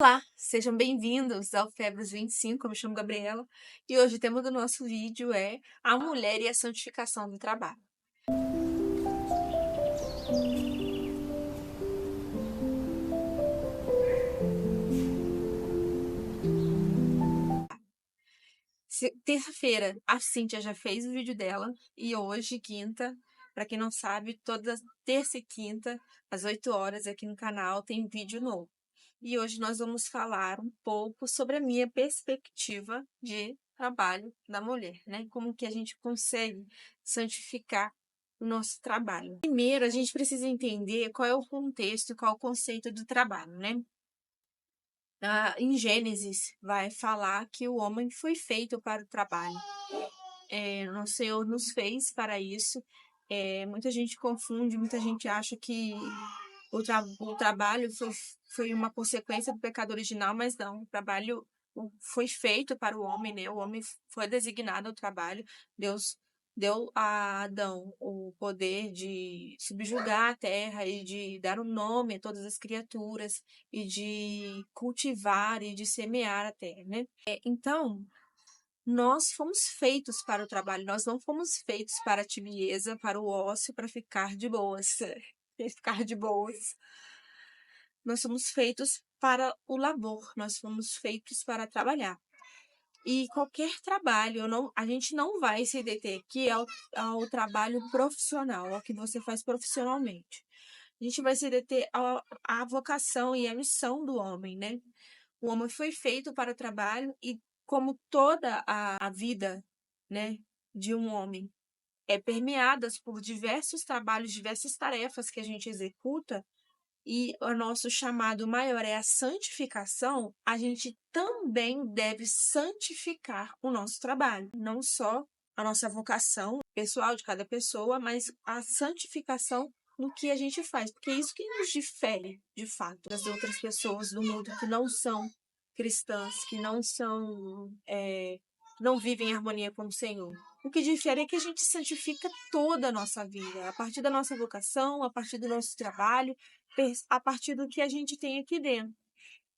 Olá, sejam bem-vindos ao Febres 25. Eu me chamo Gabriela e hoje o tema do nosso vídeo é a mulher e a santificação do trabalho. Terça-feira, a Cíntia já fez o vídeo dela e hoje, quinta, para quem não sabe, toda terça e quinta, às 8 horas, aqui no canal, tem vídeo novo. E hoje nós vamos falar um pouco sobre a minha perspectiva de trabalho da mulher, né? Como que a gente consegue santificar o nosso trabalho. Primeiro, a gente precisa entender qual é o contexto e qual é o conceito do trabalho, né? Em Gênesis, vai falar que o homem foi feito para o trabalho. O Senhor nos fez para isso. Muita gente confunde, muita gente acha que o trabalho foi uma consequência do pecado original, mas não. O trabalho foi feito para o homem, né? O homem foi designado ao trabalho. Deus deu a Adão o poder de subjugar a terra e de dar um nome a todas as criaturas e de cultivar e de semear a terra, né? Então, nós fomos feitos para o trabalho, nós não fomos feitos para a tibieza, para o ócio, para ficar de boas. Ficar de boas. Nós somos feitos para o labor, nós fomos feitos para trabalhar. E qualquer trabalho, a gente não vai se deter aqui ao trabalho profissional, ao que você faz profissionalmente. A gente vai se deter à vocação e à missão do homem, né? O homem foi feito para o trabalho e como toda a vida, né, de um homem é permeada por diversos trabalhos, diversas tarefas que a gente executa, e o nosso chamado maior é a santificação, a gente também deve santificar o nosso trabalho, não só a nossa vocação pessoal de cada pessoa, mas a santificação no que a gente faz, porque é isso que nos difere, de fato, das outras pessoas do mundo que não são cristãs, que não vivem em harmonia com o Senhor. O que difere é que a gente santifica toda a nossa vida, a partir da nossa vocação, a partir do nosso trabalho, a partir do que a gente tem aqui dentro.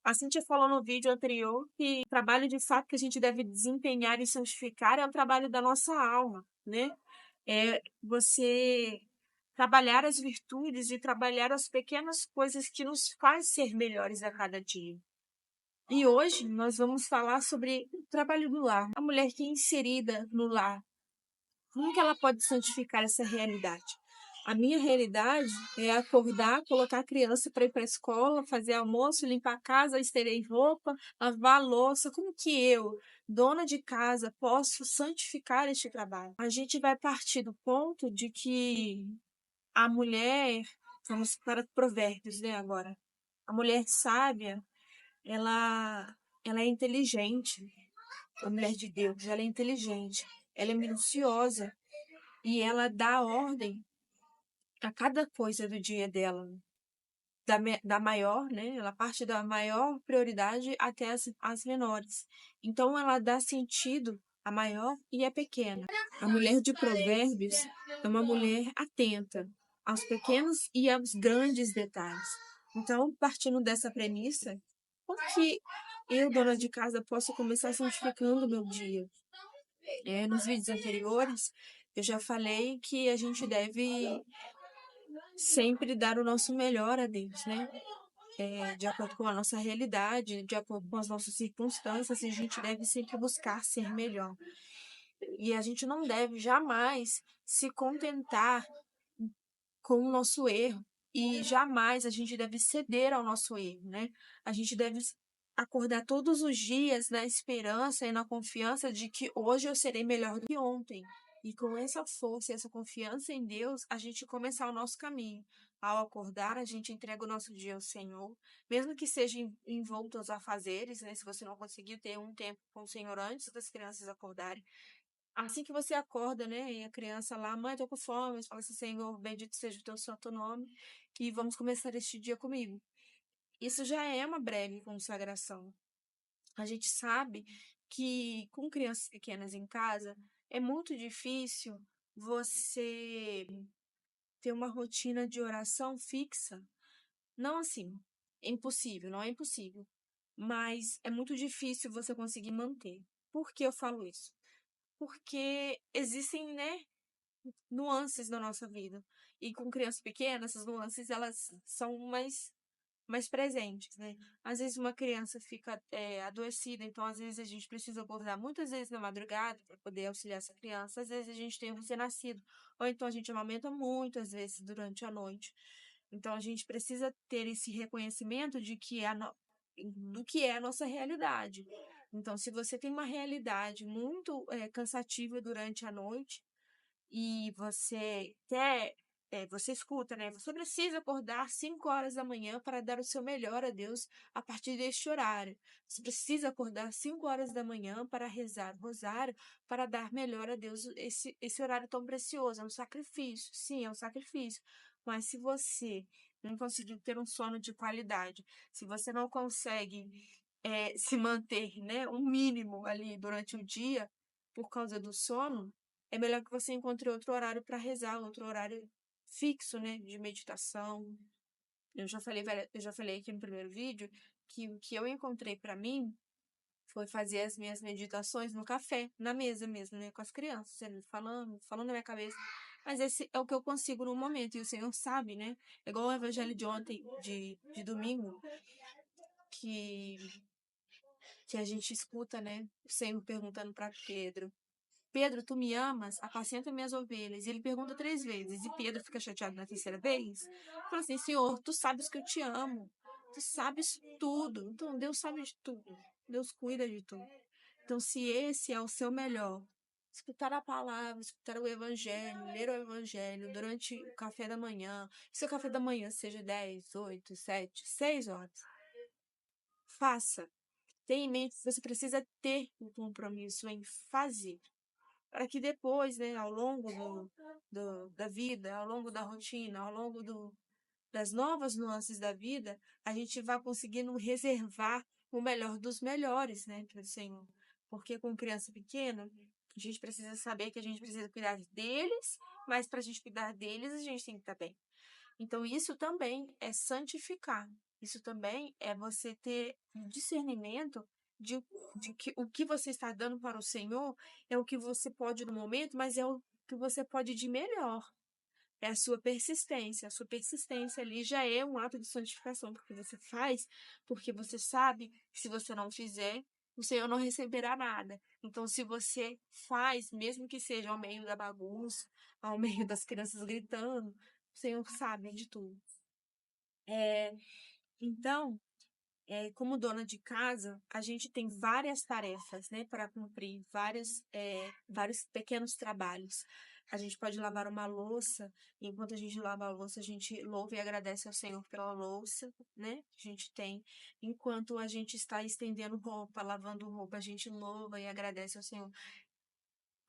A Cíntia falou no vídeo anterior que o trabalho de fato que a gente deve desempenhar e santificar é o trabalho da nossa alma, né? É você trabalhar as virtudes e trabalhar as pequenas coisas que nos faz ser melhores a cada dia. E hoje nós vamos falar sobre o trabalho do lar. A mulher que é inserida no lar, como que ela pode santificar essa realidade? A minha realidade é acordar, colocar a criança para ir para a escola, fazer almoço, limpar a casa, estender roupa, lavar a louça. Como que eu, dona de casa, posso santificar este trabalho? A gente vai partir do ponto de que a mulher, vamos para Provérbios, né, agora. A mulher sábia, ela, ela é inteligente. A mulher de Deus, ela é inteligente. Ela é minuciosa e ela dá ordem a cada coisa do dia dela, da maior, né? Ela parte da maior prioridade até as menores. Então, ela dá sentido à maior e à pequena. A mulher de Provérbios é uma mulher atenta aos pequenos e aos grandes detalhes. Então, partindo dessa premissa, como que eu, dona de casa, posso começar santificando o meu dia? Nos vídeos anteriores, eu já falei que a gente deve sempre dar o nosso melhor a Deus, né? De acordo com a nossa realidade, de acordo com as nossas circunstâncias, e a gente deve sempre buscar ser melhor. E a gente não deve jamais se contentar com o nosso erro. E jamais a gente deve ceder ao nosso erro, né? A gente deve acordar todos os dias na esperança e na confiança de que hoje eu serei melhor do que ontem. E com essa força e essa confiança em Deus, a gente começar o nosso caminho. Ao acordar, a gente entrega o nosso dia ao Senhor, mesmo que seja envolto aos afazeres, né? Se você não conseguiu ter um tempo com o Senhor antes das crianças acordarem, assim que você acorda, né? E a criança lá, mãe, tô com fome. Você fala assim, Senhor, bendito seja o teu santo nome, que vamos começar este dia comigo. Isso já é uma breve consagração. A gente sabe que com crianças pequenas em casa é muito difícil você ter uma rotina de oração fixa. Não assim, é impossível, não é impossível. mas é muito difícil você conseguir manter. Por que eu falo isso? Porque existem, né, nuances na nossa vida. E com criança pequena, essas nuances elas são mais presentes, né? Às vezes uma criança fica adoecida, então às vezes a gente precisa acordar muitas vezes na madrugada para poder auxiliar essa criança. Às vezes a gente tem um recém-nascido, ou então a gente amamenta muitas vezes durante a noite. Então a gente precisa ter esse reconhecimento de que do que é a nossa realidade. Então, se você tem uma realidade muito cansativa durante a noite, e você quer, você escuta, né? Você precisa acordar 5 horas da manhã para dar o seu melhor a Deus a partir deste horário. Você precisa acordar 5 horas da manhã para rezar o rosário, para dar melhor a Deus esse horário tão precioso. É um sacrifício, sim, é um sacrifício. Mas se você não conseguir ter um sono de qualidade, se você não consegue se manter, né, um mínimo ali durante o dia por causa do sono, é melhor que você encontre outro horário para rezar, outro horário fixo, né, de meditação. Eu já falei aqui no primeiro vídeo que o que eu encontrei para mim foi fazer as minhas meditações no café, na mesa mesmo, né, com as crianças, ele falando na minha cabeça. Mas esse é o que eu consigo no momento, e o Senhor sabe, né? É igual o evangelho de ontem, de domingo, que, que a gente escuta, né? O Senhor perguntando para Pedro: Pedro, tu me amas? Apacenta minhas ovelhas. E ele pergunta 3 vezes. E Pedro fica chateado na terceira vez. Fala assim, Senhor, tu sabes que eu te amo. Tu sabes tudo. Então, Deus sabe de tudo. Deus cuida de tudo. Então, se esse é o seu melhor, escutar a palavra, escutar o evangelho, ler o evangelho durante o café da manhã, que seu café da manhã seja 10, 8, 7, 6 horas, faça. Tenha em mente que você precisa ter um compromisso em fazer para que depois, né, ao longo da vida, ao longo da rotina, ao longo das novas nuances da vida, a gente vá conseguindo reservar o melhor dos melhores, né, para o Senhor. Porque com criança pequena, a gente precisa saber que a gente precisa cuidar deles, mas para a gente cuidar deles, a gente tem que estar bem. Então, isso também é santificar. Isso também é você ter um discernimento de, de que o que você está dando para o Senhor é o que você pode no momento, mas é o que você pode de melhor. É a sua persistência. A sua persistência ali já é um ato de santificação, porque você faz, porque você sabe que se você não fizer, o Senhor não receberá nada. Então, se você faz, mesmo que seja ao meio da bagunça, ao meio das crianças gritando, o Senhor sabe de tudo. Então, como dona de casa, a gente tem várias tarefas, né, para cumprir, vários pequenos trabalhos. A gente pode lavar uma louça, e enquanto a gente lava a louça, a gente louva e agradece ao Senhor pela louça, né? A gente tem. Enquanto a gente está estendendo roupa, lavando roupa, a gente louva e agradece ao Senhor.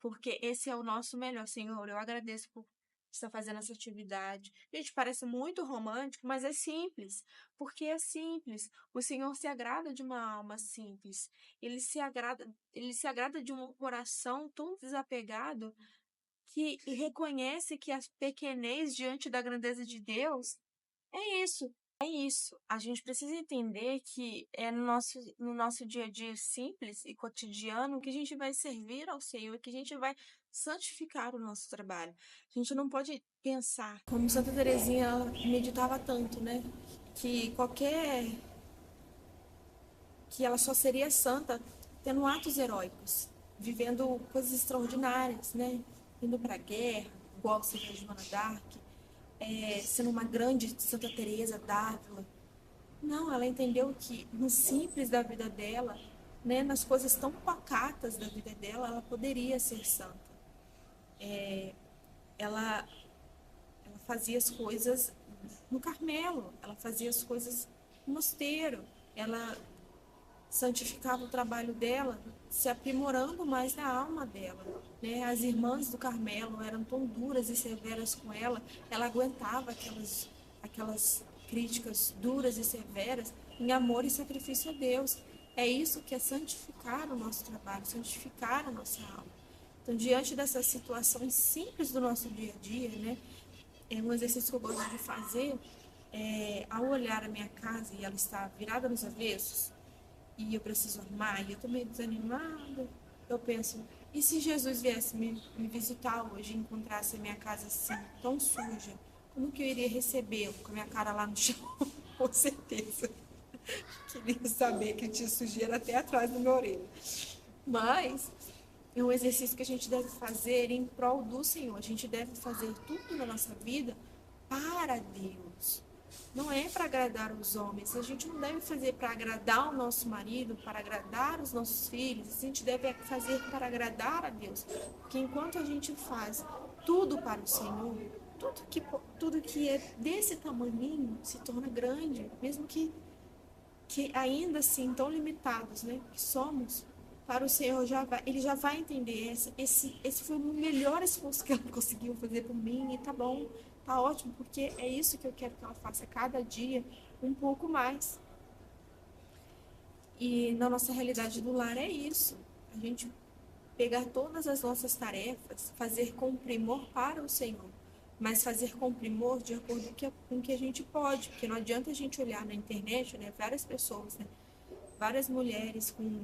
Porque esse é o nosso melhor, Senhor. Eu agradeço por estar fazendo essa atividade. Gente, parece muito romântico, mas é simples. Porque é simples. O Senhor se agrada de uma alma simples. Ele se agrada de um coração tão desapegado que reconhece que a pequenez diante da grandeza de Deus é isso. É isso. A gente precisa entender que é no nosso dia a dia simples e cotidiano que a gente vai servir ao Senhor, que a gente vai santificar o nosso trabalho. A gente não pode pensar, como Santa Teresinha meditava tanto, né? Que que ela só seria santa tendo atos heróicos, vivendo coisas extraordinárias, né? Indo para a guerra, igual você fez de Joana d'Arc, sendo uma grande Santa Teresa d'Ávila. Não, ela entendeu que no simples da vida dela, né, nas coisas tão pacatas da vida dela, ela poderia ser santa. Ela, ela fazia as coisas no Carmelo, ela fazia as coisas no mosteiro, ela santificava o trabalho dela, se aprimorando mais na alma dela. Né? As irmãs do Carmelo eram tão duras e severas com ela aguentava aquelas críticas duras e severas em amor e sacrifício a Deus. É isso que é santificar o nosso trabalho, santificar a nossa alma. Então, diante dessas situações simples do nosso dia a dia, né, é um exercício que eu gosto de fazer, ao olhar a minha casa e ela está virada nos avessos, e eu preciso arrumar, e eu tô meio desanimada, eu penso, e se Jesus viesse me visitar hoje e encontrasse a minha casa assim, tão suja, como que eu iria recebê-lo com a minha cara lá no chão? Com certeza. Queria saber que tinha sujeira até atrás da minha orelha. Mas é um exercício que a gente deve fazer em prol do Senhor. A gente deve fazer tudo na nossa vida para Deus. Não é para agradar os homens. A gente não deve fazer para agradar o nosso marido, para agradar os nossos filhos. A gente deve fazer para agradar a Deus. Porque enquanto a gente faz tudo para o Senhor, tudo que é desse tamaninho se torna grande, mesmo que ainda assim tão limitados, né, que somos, para o Senhor ele já vai entender, esse foi o melhor esforço que ela conseguiu fazer por mim, e tá bom, tá ótimo, porque é isso que eu quero que ela faça cada dia, um pouco mais. E na nossa realidade do lar é isso, a gente pegar todas as nossas tarefas, fazer com primor para o Senhor, mas fazer com primor de acordo com o que a gente pode, porque não adianta a gente olhar na internet, né, várias pessoas, né, várias mulheres com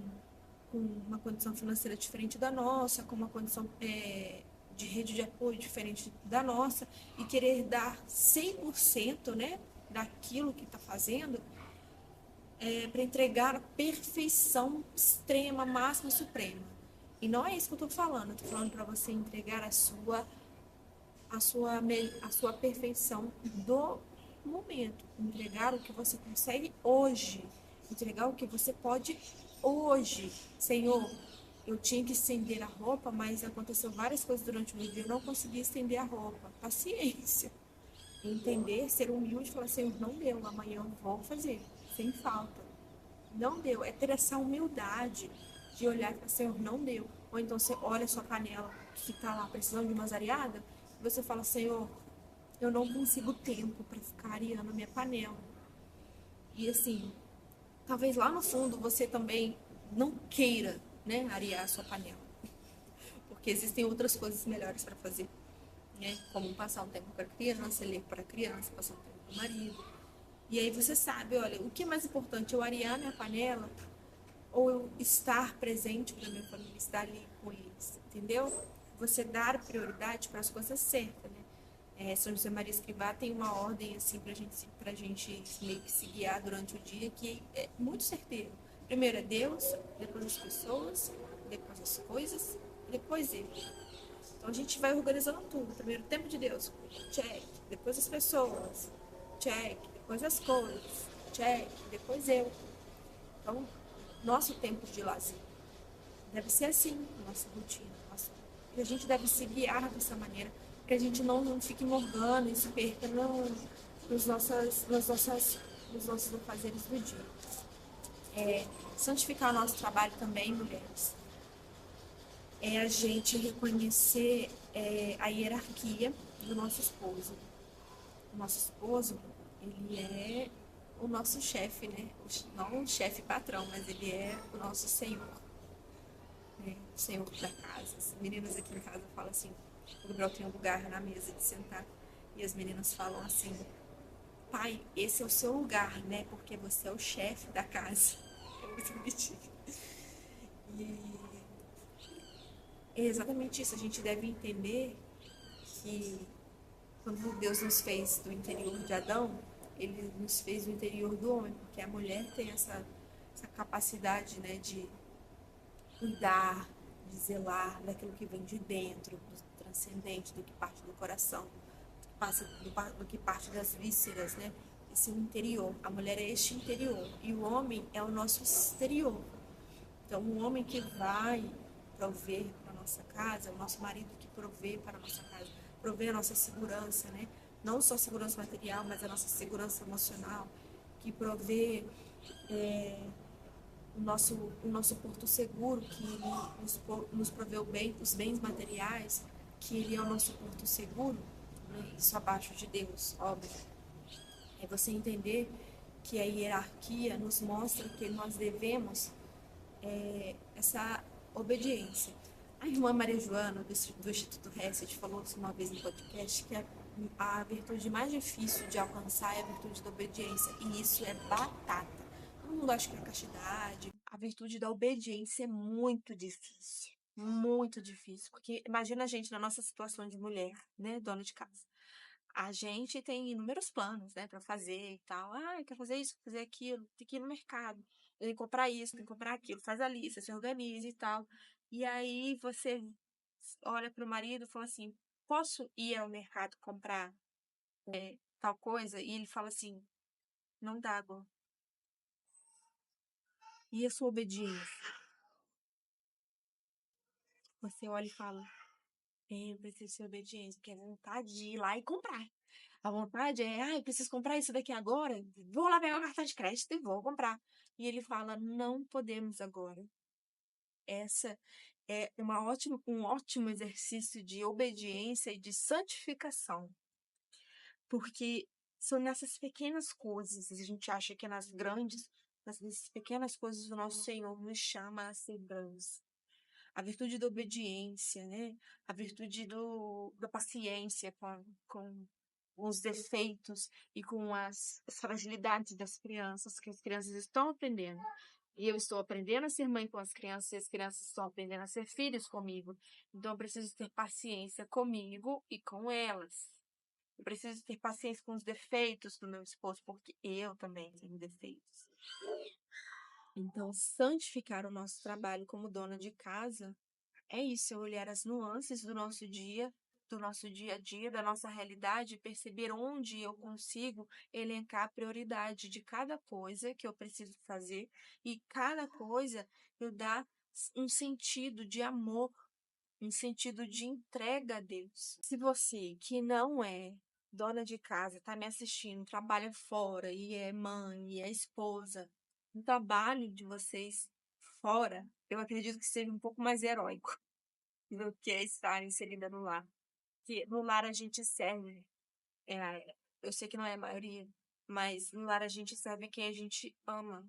uma condição financeira diferente da nossa, com uma condição de rede de apoio diferente da nossa, e querer dar 100%, né, daquilo que está fazendo, para entregar a perfeição extrema, máxima, suprema. E não é isso que eu estou falando. Eu estou falando para você entregar a sua perfeição do momento. Entregar o que você consegue hoje. Entregar o que você pode hoje. Senhor, eu tinha que estender a roupa, mas aconteceu várias coisas durante o meu dia. Eu não consegui estender a roupa. Paciência. Entender, ser humilde e falar, Senhor, não deu. Amanhã eu vou fazer. Sem falta. Não deu. É ter essa humildade de olhar e falar, Senhor, não deu. Ou então você olha a sua panela que está lá precisando de umas areadas, e você fala, Senhor, eu não consigo tempo para ficar areando a minha panela. E assim, talvez lá no fundo você também não queira, né, arear a sua panela. Porque existem outras coisas melhores para fazer, né? Como passar um tempo com a criança, ler para a criança, passar um tempo com o marido. E aí você sabe, olha, o que é mais importante, eu arear minha panela ou eu estar presente para minha família, estar ali com eles, entendeu? Você dar prioridade para as coisas certas, né? São José Maria Escrivá tem uma ordem assim pra gente meio que se guiar durante o dia que é muito certeiro. Primeiro é Deus, depois as pessoas, depois as coisas, depois ele. Então a gente vai organizando tudo. Primeiro tempo de Deus, check. Depois as pessoas, check. Depois as coisas, check. Depois eu. Então, nosso tempo de lazer deve ser assim, nossa rotina. E a gente deve se guiar dessa maneira, que a gente não fique morgando e se perca nos nossos afazeres do dia. Santificar o nosso trabalho também, mulheres, é a gente reconhecer a hierarquia do nosso esposo. O nosso esposo, ele é o nosso chefe, né? Não o chefe patrão, mas ele é o nosso senhor, né? O senhor da casa. As meninas aqui em casa falam assim, o Gabriel tem um lugar na mesa de sentar, e as meninas falam assim, pai, esse é o seu lugar, né? Porque você é o chefe da casa. É muito bonitinho. E é exatamente isso. A gente deve entender que quando Deus nos fez do interior de Adão, ele nos fez do interior do homem, porque a mulher tem essa capacidade, né, de cuidar, de zelar daquilo que vem de dentro, do transcendente, do que parte do coração, do que parte das vísceras, né? Esse interior. A mulher é este interior e o homem é o nosso exterior. Então, o homem que vai prover para a nossa casa, é o nosso marido que provê para a nossa casa, provê a nossa segurança, né? Não só segurança material, mas a nossa segurança emocional, que provê o nosso porto seguro, que ele nos proveu bem, os bens materiais, que ele é o nosso porto seguro, né? Isso abaixo de Deus, óbvio. É você entender que a hierarquia nos mostra que nós devemos essa obediência. A irmã Maria Joana, do Instituto Hesed, falou isso uma vez no podcast, que a virtude mais difícil de alcançar é a virtude da obediência, e isso é batata. Todo mundo acha que é castidade, A virtude da obediência é muito difícil, porque imagina a gente na nossa situação de mulher, né, dona de casa. A gente tem inúmeros planos, né, para fazer e tal. Ah, quer fazer isso, fazer aquilo, tem que ir no mercado, tem que comprar isso, tem que comprar aquilo, faz a lista, se organiza e tal. E aí você olha para o marido e fala assim: posso ir ao mercado comprar tal coisa? E ele fala assim: não dá, Gô. E a sua obediência? Você olha e fala: eu preciso ser obediente, porque é vontade de ir lá e comprar. A vontade é, eu preciso comprar isso daqui agora, vou lá pegar o cartão de crédito e vou comprar. E ele fala, não podemos agora. Essa é um ótimo exercício de obediência e de santificação, porque são nessas pequenas coisas, a gente acha que é nas grandes, mas nessas pequenas coisas o nosso Senhor nos chama a ser grandes. A virtude da obediência, né? A virtude da paciência com os defeitos e com as fragilidades das crianças, que as crianças estão aprendendo. E eu estou aprendendo a ser mãe com as crianças, e as crianças estão aprendendo a ser filhos comigo. Então, eu preciso ter paciência comigo e com elas. Eu preciso ter paciência com os defeitos do meu esposo, porque eu também tenho defeitos. Então, santificar o nosso trabalho como dona de casa é isso, é olhar as nuances do nosso dia a dia, da nossa realidade, e perceber onde eu consigo elencar a prioridade de cada coisa que eu preciso fazer e cada coisa eu dar um sentido de amor, um sentido de entrega a Deus. Se você que não é dona de casa, está me assistindo, trabalha fora e é mãe e é esposa, o trabalho de vocês fora, eu acredito que seja um pouco mais heróico do que estar inserida no lar. Que no lar a gente serve, eu sei que não é a maioria, mas no lar a gente serve quem a gente ama.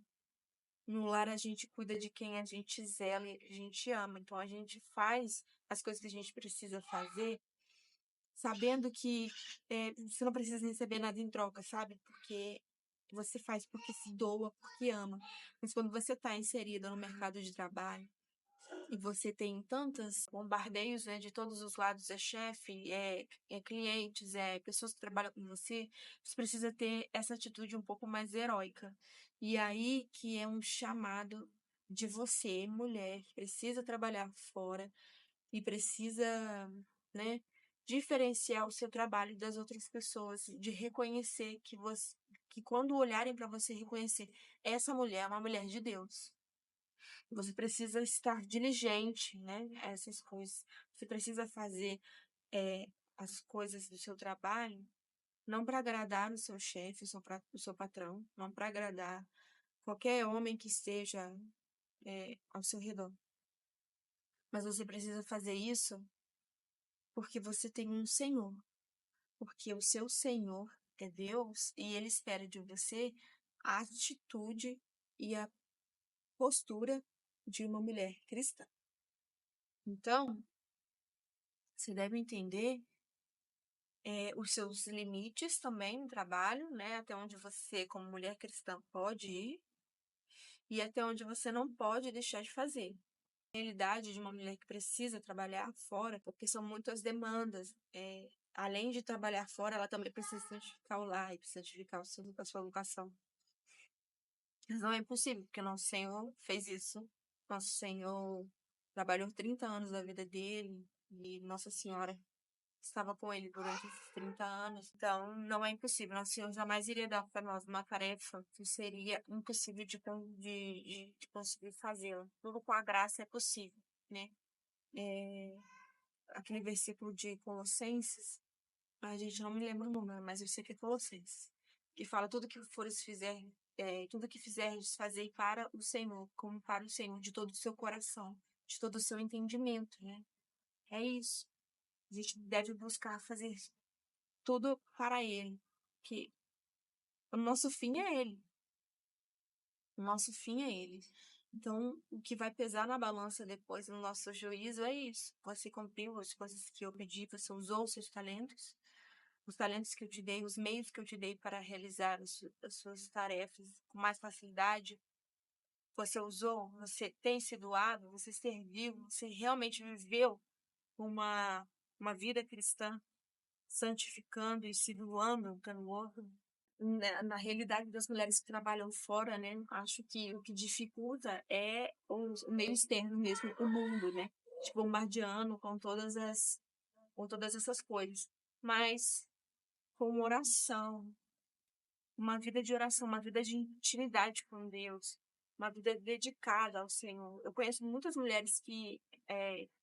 No lar a gente cuida de quem a gente zela e a gente ama. Então a gente faz as coisas que a gente precisa fazer, sabendo que você não precisa receber nada em troca, sabe? Porque você faz porque se doa, porque ama. Mas quando você está inserida no mercado de trabalho, e você tem tantos bombardeios, né, de todos os lados, é chefe, é clientes, é pessoas que trabalham com você, você precisa ter essa atitude um pouco mais heróica. E aí que é um chamado de você, mulher, que precisa trabalhar fora e precisa, né, diferenciar o seu trabalho das outras pessoas, de reconhecer que quando olharem para você, reconhecer essa mulher é uma mulher de Deus. Você precisa estar diligente, né? A essas coisas. Você precisa fazer as coisas do seu trabalho não para agradar o seu chefe, o seu patrão, não para agradar qualquer homem que esteja ao seu redor. Mas você precisa fazer isso porque você tem um Senhor. Porque o seu Senhor é Deus e ele espera de você a atitude e a postura de uma mulher cristã. Então, você deve entender os seus limites também no trabalho, né? Até onde você, como mulher cristã, pode ir e até onde você não pode deixar de fazer. A realidade de uma mulher que precisa trabalhar fora, porque são muitas demandas. Além de trabalhar fora, ela também precisa santificar o lar e precisa santificar a sua vocação. Mas não é impossível, porque nosso Senhor fez isso. Nosso Senhor trabalhou 30 anos da vida dele e Nossa Senhora estava com ele durante esses 30 anos. Então, não é impossível. Nosso Senhor jamais iria dar para nós uma tarefa que seria impossível de conseguir fazê-la. Tudo com a graça é possível, né? Aquele versículo de Colossenses, a gente não me lembra o número, mas eu sei que é Colossenses, que fala tudo que fizerdes, fazei para o Senhor, como para o Senhor, de todo o seu coração, de todo o seu entendimento, né? É isso. A gente deve buscar fazer tudo para Ele, que o nosso fim é Ele. O nosso fim é Ele. Então, o que vai pesar na balança depois, no nosso juízo, é isso. Você cumpriu as coisas que eu pedi, você usou os talentos que eu te dei, os meios que eu te dei para realizar as suas tarefas com mais facilidade. você usou, você tem se doado, você serviu, você realmente viveu uma vida cristã, santificando e se doando um pelo outro. Na realidade das mulheres que trabalham fora, né? Acho que o que dificulta é o meio externo mesmo, o mundo, né? Te bombardeando com todas essas coisas. Mas com oração, uma vida de oração, uma vida de intimidade com Deus, uma vida dedicada ao Senhor. Eu conheço muitas mulheres que,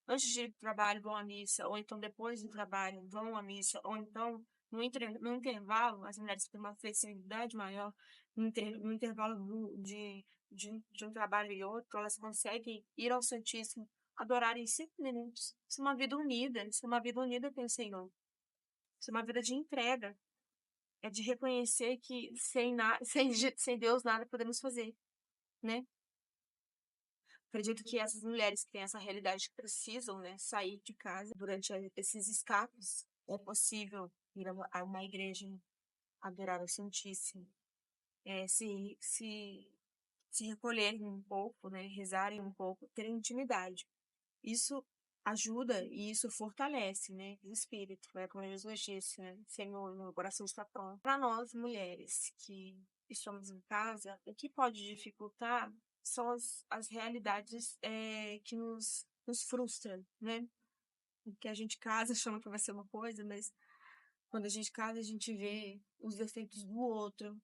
antes de ir para o trabalho, vão à missa, ou então depois do trabalho, vão à missa, ou então no intervalo, as mulheres têm uma flexibilidade maior, no intervalo de um trabalho e outro, elas conseguem ir ao Santíssimo, adorar em 5 minutos. Isso é uma vida unida, isso é uma vida unida com o Senhor. Isso é uma vida de entrega. É de reconhecer que sem Deus nada podemos fazer, né? Acredito que essas mulheres que têm essa realidade que precisam, né, sair de casa durante esses escapes, é possível ir a uma igreja, adorar o Santíssimo, é, se, se, se recolherem um pouco, né, rezarem um pouco, terem intimidade. Isso ajuda e isso fortalece, né, o espírito, é como Jesus disse, né, Senhor, meu coração está pronto. Para nós, mulheres que estamos em casa, o que pode dificultar são as realidades que nos frustram, né? Que a gente casa achando que vai ser uma coisa, mas quando a gente casa, a gente vê os defeitos do outro,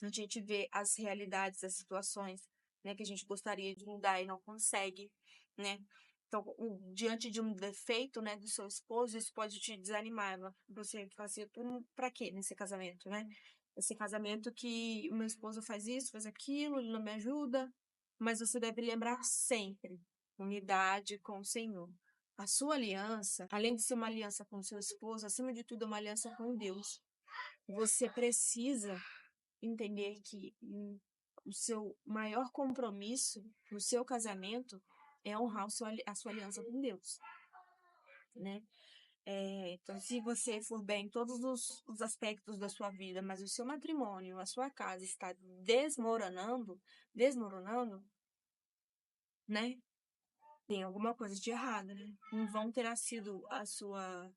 a gente vê as realidades, as situações, né, que a gente gostaria de mudar e não consegue, né? Então, diante de um defeito, né, do seu esposo, isso pode te desanimar. Você fazia tudo para quê nesse casamento, né? Esse casamento que o meu esposo faz isso, faz aquilo, ele não me ajuda, mas você deve lembrar sempre, unidade com o Senhor. A sua aliança, além de ser uma aliança com o seu esposo, acima de tudo é uma aliança com Deus. Você precisa entender que o seu maior compromisso no seu casamento é honrar a sua aliança com Deus, né? Então, se você for bem em todos os aspectos da sua vida, mas o seu matrimônio, a sua casa está desmoronando, né? Tem alguma coisa de errado, né? Não vão terá sido a sua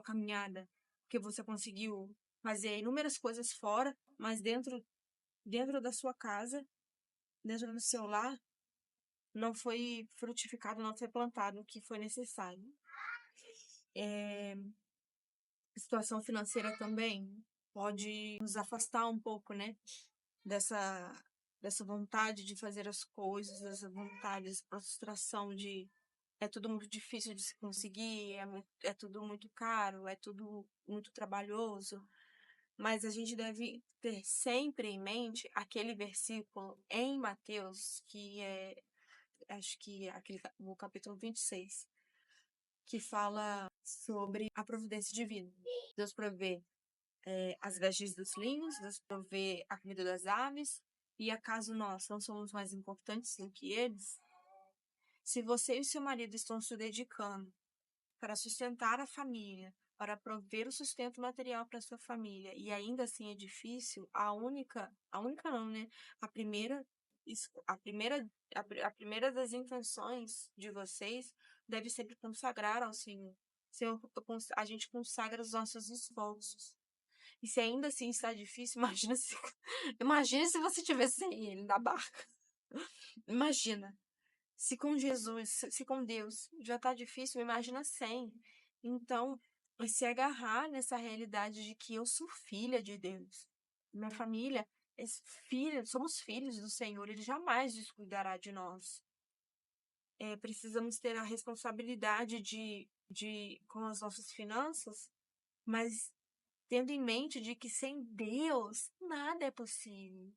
caminhada, que você conseguiu fazer inúmeras coisas fora, mas dentro da sua casa, dentro do seu lar, não foi frutificado, não foi plantado o que foi necessário. A situação financeira também pode nos afastar um pouco, né? Dessa, dessa vontade de fazer as coisas, dessa vontade, dessa frustração de é tudo muito difícil de se conseguir, é tudo muito caro, é tudo muito trabalhoso. Mas a gente deve ter sempre em mente aquele versículo em Mateus, que é, acho que é o capítulo 26, que fala sobre a providência divina. Deus provê as vestes dos linhos, Deus provê a comida das aves, e acaso nós não somos mais importantes do que eles? Se você e seu marido estão se dedicando para sustentar a família, para prover o sustento material para sua família, e ainda assim é difícil, a única não, né? A primeira, a primeira, a primeira das intenções de vocês deve sempre consagrar ao Senhor. Senhor, a gente consagra os nossos esforços. E se ainda assim está difícil, imagina se você tivesse sem ele na barca. Imagina. Se com Jesus, se com Deus já tá difícil, imagina sem. Então, é se agarrar nessa realidade de que eu sou filha de Deus. Minha família é filha, somos filhos do Senhor, Ele jamais descuidará de nós. Precisamos ter a responsabilidade com as nossas finanças, mas tendo em mente de que sem Deus nada é possível.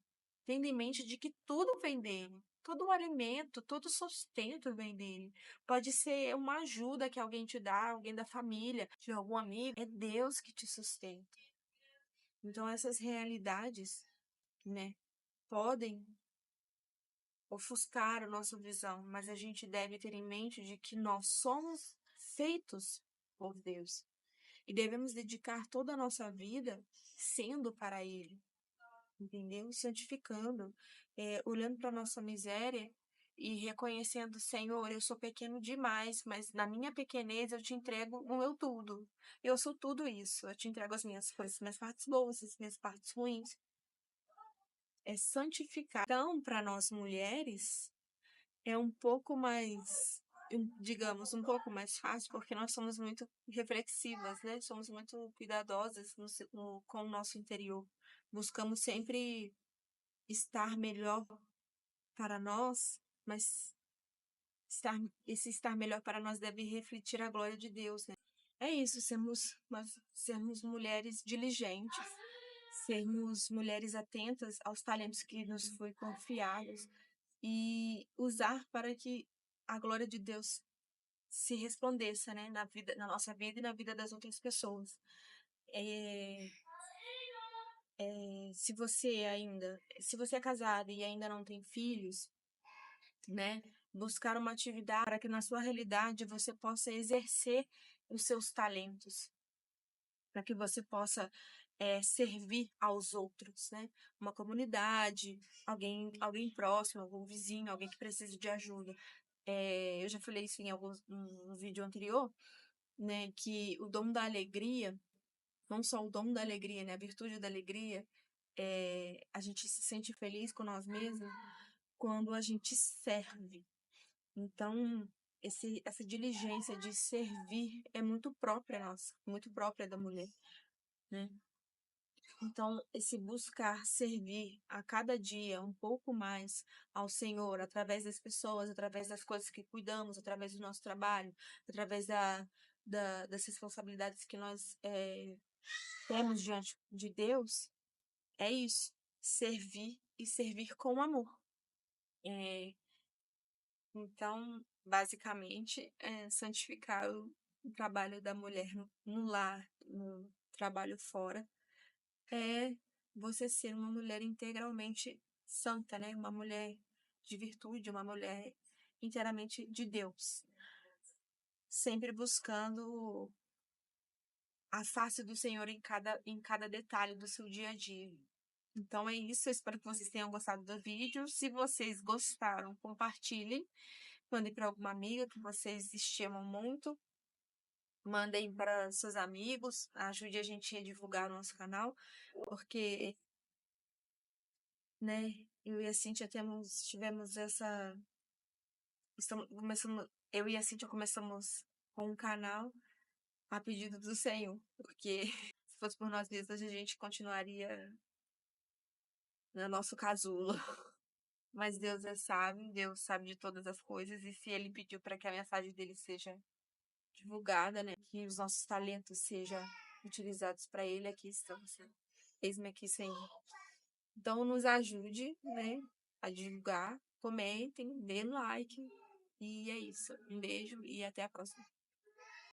Tendo em mente de que tudo vem dele. Todo o alimento, todo o sustento vem dele. Pode ser uma ajuda que alguém te dá, alguém da família, de algum amigo. É Deus que te sustenta. Então essas realidades, né, podem ofuscar a nossa visão, mas a gente deve ter em mente de que nós somos feitos por Deus. E devemos dedicar toda a nossa vida sendo para Ele, entendeu? Santificando, olhando para nossa miséria e reconhecendo, Senhor, eu sou pequeno demais, mas na minha pequenez eu te entrego o meu tudo. Eu sou tudo isso. Eu te entrego as minhas coisas, minhas partes boas, as minhas partes ruins. É santificar. Então, para nós mulheres, é um pouco mais, digamos, um pouco mais fácil, porque nós somos muito reflexivas, né? Somos muito cuidadosas com o nosso interior. Buscamos sempre estar melhor para nós, mas esse estar melhor para nós deve refletir a glória de Deus, né? É isso, sermos mulheres diligentes, sermos mulheres atentas aos talentos que nos foi confiados e usar para que a glória de Deus se resplandeça, né, na nossa vida e na vida das outras pessoas. É, se você é casada e ainda não tem filhos, né, buscar uma atividade para que na sua realidade você possa exercer os seus talentos, para que você possa servir aos outros, né? Uma comunidade, alguém próximo, algum vizinho, alguém que precise de ajuda. Eu já falei isso em no vídeo anterior, né? Que o dom da alegria, não só o dom da alegria, né? A virtude da alegria, a gente se sente feliz com nós mesmos quando a gente serve. Então, essa diligência de servir é muito própria nossa, muito própria da mulher, né? Então, esse buscar servir a cada dia um pouco mais ao Senhor, através das pessoas, através das coisas que cuidamos, através do nosso trabalho, através das responsabilidades que nós temos diante de Deus, é isso. Servir e servir com amor. Então, basicamente, santificar o trabalho da mulher no lar, no trabalho fora, é você ser uma mulher integralmente santa, né? Uma mulher de virtude, uma mulher inteiramente de Deus, sempre buscando a face do Senhor em cada detalhe do seu dia a dia. Então é isso, eu espero que vocês tenham gostado do vídeo. Se vocês gostaram, compartilhem, mandem para alguma amiga que vocês estimam muito, mandem para seus amigos, ajude a gente a divulgar o nosso canal, porque, né, eu e a Cíntia tivemos eu e a Cíntia começamos com um canal a pedido do Senhor, porque se fosse por nós mesmos, a gente continuaria no nosso casulo. Mas Deus é sábio, Deus sabe de todas as coisas, e se Ele pediu para que a mensagem dele seja divulgada, né, que os nossos talentos sejam utilizados para Ele, aqui estamos, né? Eis-me aqui, Senhor. Então, nos ajude, né, a divulgar, comentem, dê like. E é isso. Um beijo e até a próxima.